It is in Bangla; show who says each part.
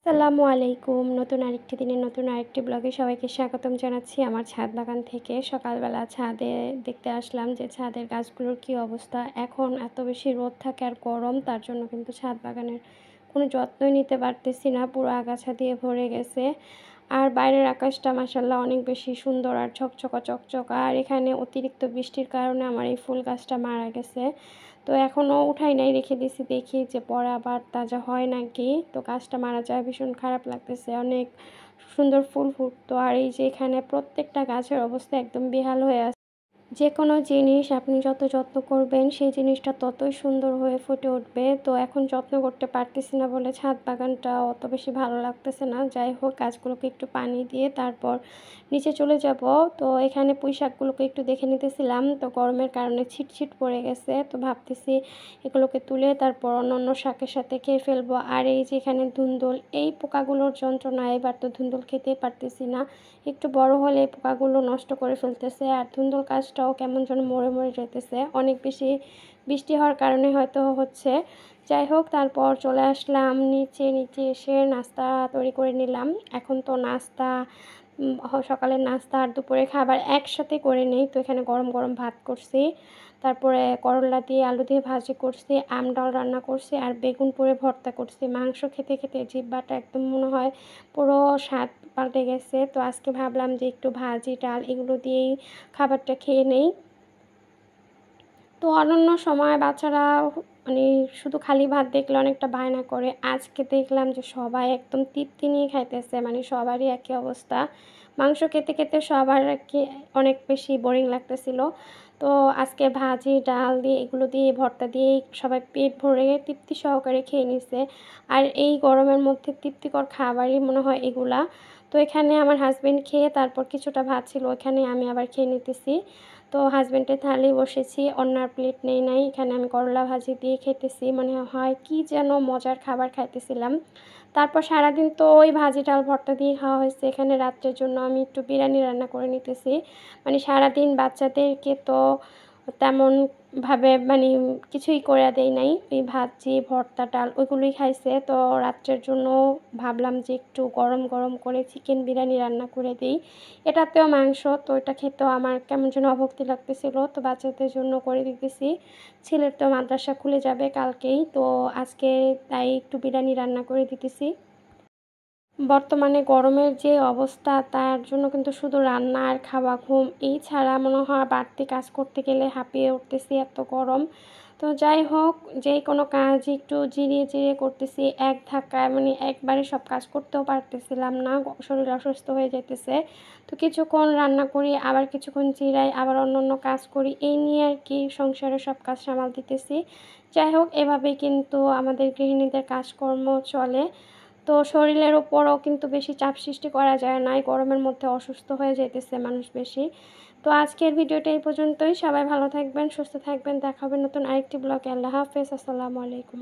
Speaker 1: আসসালামু আলাইকুম। নতুন আরেকটি দিনের নতুন আরেকটি ব্লগে সবাইকে স্বাগতম জানাচ্ছি আমার ছাদ বাগান থেকে। সকালবেলা ছাদে দেখতে আসলাম যে ছাদের গাছগুলোর কী অবস্থা। এখন এত বেশি রোদ থাকে আর গরম, তার জন্য কিন্তু ছাদ বাগানের কোনো যত্নই নিতে পারতেছি না। পুরো আগাছা দিয়ে ভরে গেছে। আর বাইরের আকাশটা মাশাআল্লাহ অনেক বেশি সুন্দর আর চকচকা। আর এখানে অতিরিক্ত বৃষ্টির কারণে আমার এই ফুল গাছটা মারা গেছে। তো এখনও উঠাই নাই, রেখে দিছি, দেখি যে পরে আবার তাজা হয় নাকি। তো গাছটা মারা যায়, ভীষণ খারাপ লাগতেছে। অনেক সুন্দর ফুল ফুটতো, আর এই যে এখানে প্রত্যেকটা গাছের অবস্থা একদম বেহাল হয়ে আছে। যেকোনো জিনিস আপনি যত যত্ন করবেন সেই জিনিসটা ততই সুন্দর হয়ে ফুটে উঠবে। তো এখন যত্ন করতে পারতেছি না বলে ছাদ বাগানটা অত বেশি ভালো লাগতেছে না। যাই হোক, গাছগুলোকে একটু পানি দিয়ে তারপর নিচে চলে যাব। তো এখানে পুঁইশাকগুলোকে একটু দেখে নিতেছিলাম। তো গরমের কারণে ছিটছিট পড়ে গেছে। তো ভাবতেছি এগুলোকে তুলে তারপর অন্যান্য শাকের সাথে খেয়ে ফেলবো। আর এই যে এখানে ধুন্দুল, এই পোকাগুলোর যন্ত্রণা, এবার তো ধুন্দুল খেতেই পারতেছি না। একটু বড় হলে এই পোকাগুলো নষ্ট করে ফেলতেছে। আর ধুন্দুল গাছটাও কেমন যেন মরে যাইতেছে। অনেক বেশি বৃষ্টি হওয়ার কারণে হয়তো হচ্ছে। যাই হোক, তারপর চলে আসলাম নিচে এসে নাস্তা তৈরি করে নিলাম। এখন তো নাস্তা সকালের নাস্তা আর দুপুরের খাবার একসাথে করে নেই। তো এখানে গরম ভাত করছি। তারপরে করলা দিয়ে আলু দিয়ে ভাজি করছি, আম ডাল রান্না করছি আর বেগুন পোড়ে ভর্তা করছি। মাংস খেতে জিহ্বাটা একদম মনে হয় পুরো স্বাদ পাল্টে গেছে। তো আজকে ভাবলাম যে একটু ভাজি ডাল এগুলো দিয়েই খাবারটা খেয়ে নেই। তো অন্যান্য সময় বাচ্চারা মানে শুধু খালি ভাত দেখলে অনেকটা বায়না করে। আজকে দেখলাম যে সবাই একদম তৃপ্তি নিয়ে খাইতেছে। মানে সবারই একই অবস্থা। মাংস খেতে সবার আরকি অনেক বেশি বোরিং লাগতেছিল। তো আজকে ভাজি, ডাল দিয়ে এগুলো দিয়ে ভর্তা দিয়েই সবাই পেট ভরে তৃপ্তি সহকারে খেয়ে নিছে। আর এই গরমের মধ্যে তৃপ্তিকর খাবারই মনে হয় এগুলা। তো এখানে আমার হাসব্যান্ড খেয়ে তারপর কিছুটা ভাত ছিল ওইখানে আমি আবার খেয়ে নিতেছি। তো হাসব্যান্ডের থালি বসেছি, অন্য আর প্লেট নেই নাই। এখানে আমি করলা ভাজি দিয়ে খেতেছি। মনে হয় কি যেন মজার খাবার খাইতেছিলাম। তারপর সারাদিন তো ওই ভাজি, ডাল, ভর্তা দিয়ে খাওয়া হয়েছে। এখানে রাত্রের জন্য আমি একটু বিরিয়ানি রান্না করে নিতেছি। মানে সারাদিন বাচ্চাদেরকে তো তেমনভাবে কিছুই করে দেই নাই। এই ভাজি, ভর্তা, ডাল ওইগুলোই খাইছে। তো রাত্রের জন্য ভাবলাম যে একটু গরম করে চিকেন বিরিয়ানি রান্না করে দেই। এটাতেও মাংস, তো এটা খেতেও আমার কেমন যেন অভক্তি লাগতেছিল। তো বাচ্চাদের জন্য করে দিতেছি। ছেলের তো মাদ্রাসা খুলে যাবে কালকেই। তো আজকে তাই একটু বিরিয়ানি রান্না করে দিতেছি। বর্তমানে গরমের যে অবস্থা, তার জন্য কিন্তু শুধু রান্না আর খাওয়া, ঘুম এই ছাড়া মনে হয় বাড়তি কাজ করতে গেলে হাঁপিয়ে উঠতেছি, এত গরম। তো যাই হোক, যেকোনো কাজই একটু জিরিয়ে করতেছি। এক ধাক্কায় একবারে সব কাজ করতেও পারতেছিলাম না। শরীর অসুস্থ হয়ে যাইতেছে। তো কিছুক্ষণ রান্না করি, আবার কিছুক্ষণ জিরাই, আবার অন্যান্য কাজ করি। এই নিয়ে আরকি সংসারের সব কাজ সামাল দিতেছি। যাই হোক, এভাবেই কিন্তু আমাদের গৃহিণীদের কাজকর্ম চলে। তো শরীরের উপরও কিন্তু বেশি চাপ সৃষ্টি করা যায় না। এই গরমের মধ্যে অসুস্থ হয়ে যাইতেছে মানুষ বেশি। তো আজকের ভিডিওটা এই পর্যন্তই। সবাই ভালো থাকবেন, সুস্থ থাকবেন। দেখা হবে নতুন আরেকটি ব্লগে। আল্লাহ হাফেজ। আসসালামু আলাইকুম।